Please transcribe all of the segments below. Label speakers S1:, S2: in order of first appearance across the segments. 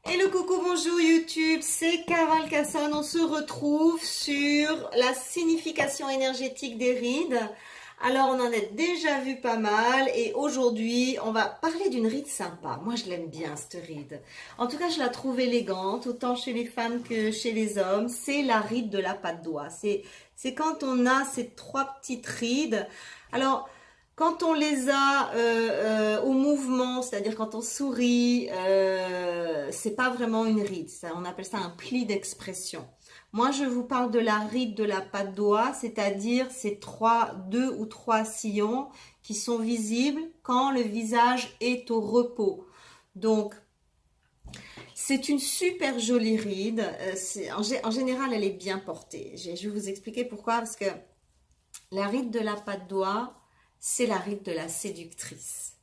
S1: Hello, coucou, bonjour YouTube, c'est Carole Casson. On se retrouve sur la signification énergétique des rides. Alors, on en a déjà vu pas mal et aujourd'hui, on va parler d'une ride sympa. Moi, je l'aime bien, cette ride. En tout cas, je la trouve élégante, autant chez les femmes que chez les hommes. C'est la ride de la patte d'oie. C'est quand on a ces trois petites rides. Alors, quand on les a au mouvement, c'est-à-dire quand on sourit, c'est pas vraiment une ride. On appelle ça un pli d'expression. Moi, je vous parle de la ride de la patte d'oie, c'est-à-dire ces deux ou trois sillons qui sont visibles quand le visage est au repos. Donc, c'est une super jolie ride. En général, elle est bien portée. Je vais vous expliquer pourquoi. Parce que la ride de la patte d'oie, c'est la ride de la séductrice.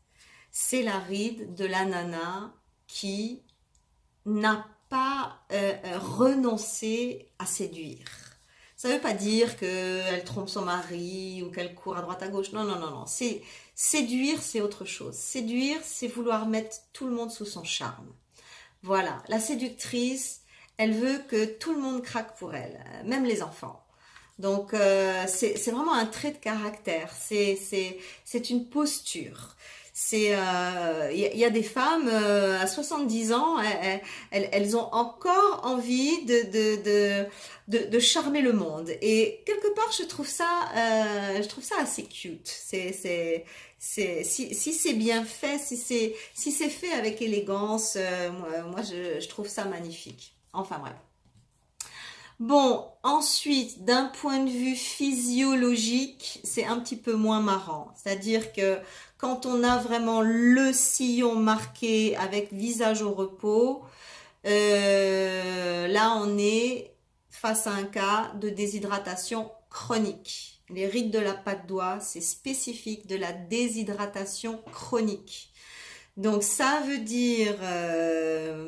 S1: C'est la ride de la nana qui n'a pas renoncé à séduire. Ça ne veut pas dire qu'elle trompe son mari ou qu'elle court à droite à gauche. Non, non, non, non. Séduire, c'est autre chose. Séduire, c'est vouloir mettre tout le monde sous son charme. Voilà. La séductrice, elle veut que tout le monde craque pour elle, même les enfants. Donc, c'est vraiment un trait de caractère. C'est une posture. Y a des femmes à 70 ans, elles ont encore envie de charmer le monde. Et quelque part, je trouve ça assez cute. Si c'est bien fait, si c'est fait avec élégance, moi je trouve ça magnifique. Enfin bref. Bon, ensuite, d'un point de vue physiologique, c'est un petit peu moins marrant. C'est-à-dire que quand on a vraiment le sillon marqué avec visage au repos, là on est face à un cas de déshydratation chronique. Les rides de la patte d'oie, c'est spécifique de la déshydratation chronique. Donc ça veut dire,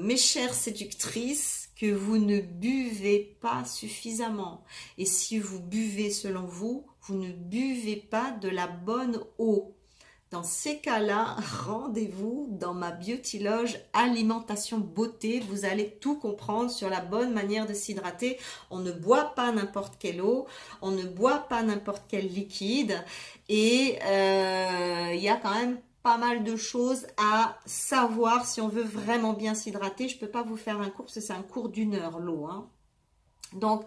S1: mes chères séductrices, que vous ne buvez pas suffisamment. Et si vous buvez selon vous, vous ne buvez pas de la bonne eau. Dans ces cas-là, rendez-vous dans ma Beauty Loge Alimentation Beauté. Vous allez tout comprendre sur la bonne manière de s'hydrater. On ne boit pas n'importe quelle eau, on ne boit pas n'importe quel liquide. Et il y a quand même pas mal de choses à savoir si on veut vraiment bien s'hydrater. Je ne peux pas vous faire un cours parce que c'est un cours d'1 heure l'eau. Hein. Donc,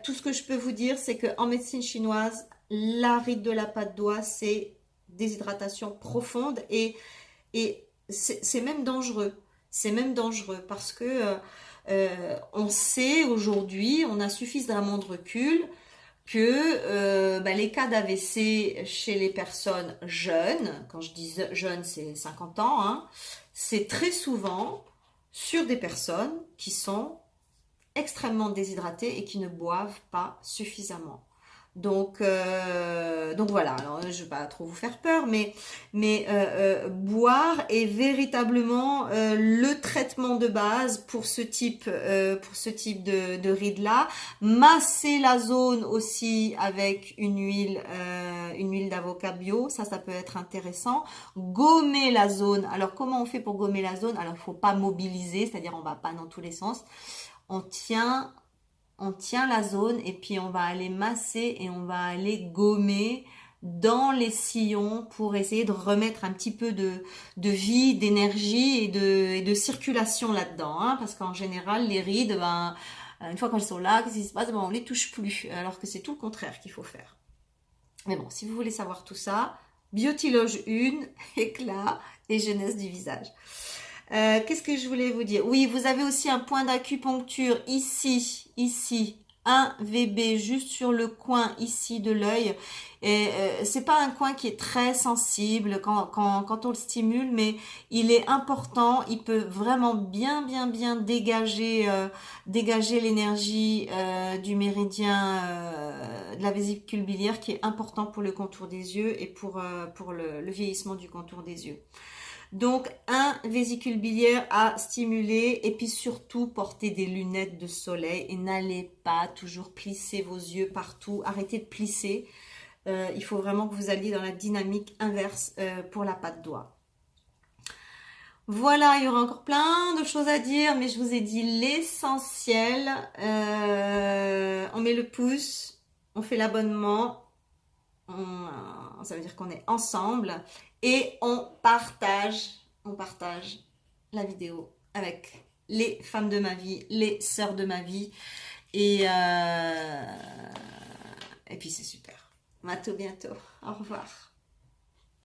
S1: tout ce que je peux vous dire, c'est qu'en médecine chinoise, la ride de la patte d'oie, c'est déshydratation profonde et c'est même dangereux. C'est même dangereux parce que on sait aujourd'hui, on a suffisamment de recul que les cas d'AVC chez les personnes jeunes, quand je dis jeunes, c'est 50 ans, hein, c'est très souvent sur des personnes qui sont extrêmement déshydratées et qui ne boivent pas suffisamment. Donc voilà, alors, je ne vais pas trop vous faire peur, mais boire est véritablement le traitement de base pour ce type de ride-là. Masser la zone aussi avec une huile d'avocat bio, ça peut être intéressant. Gommer la zone, alors comment on fait pour gommer la zone? Alors il ne faut pas mobiliser, c'est-à-dire on ne va pas dans tous les sens. On tient la zone et puis on va aller masser et on va aller gommer dans les sillons pour essayer de remettre un petit peu de vie, d'énergie et de circulation là-dedans. Hein, parce qu'en général, les rides, une fois qu'elles sont là, qu'est-ce qui se passe? On les touche plus. Alors que c'est tout le contraire qu'il faut faire. Mais bon, si vous voulez savoir tout ça, Beauty Loge 1, éclat et jeunesse du visage. Qu'est-ce que je voulais vous dire? Oui, vous avez aussi un point d'acupuncture ici, un VB juste sur le coin ici de l'œil. Et c'est pas un coin qui est très sensible quand on le stimule, mais il est important. Il peut vraiment bien dégager l'énergie du méridien de la vésicule biliaire qui est important pour le contour des yeux et pour le vieillissement du contour des yeux. Donc, un vésicule biliaire à stimuler et puis surtout porter des lunettes de soleil et n'allez pas toujours plisser vos yeux partout. Arrêtez de plisser. Il faut vraiment que vous alliez dans la dynamique inverse pour la patte d'oie. Voilà, il y aura encore plein de choses à dire, mais je vous ai dit l'essentiel. On met le pouce, on fait l'abonnement, ça veut dire qu'on est ensemble et on partage la vidéo avec les femmes de ma vie, les sœurs de ma vie. Et, et puis c'est super. À tout bientôt. Au revoir.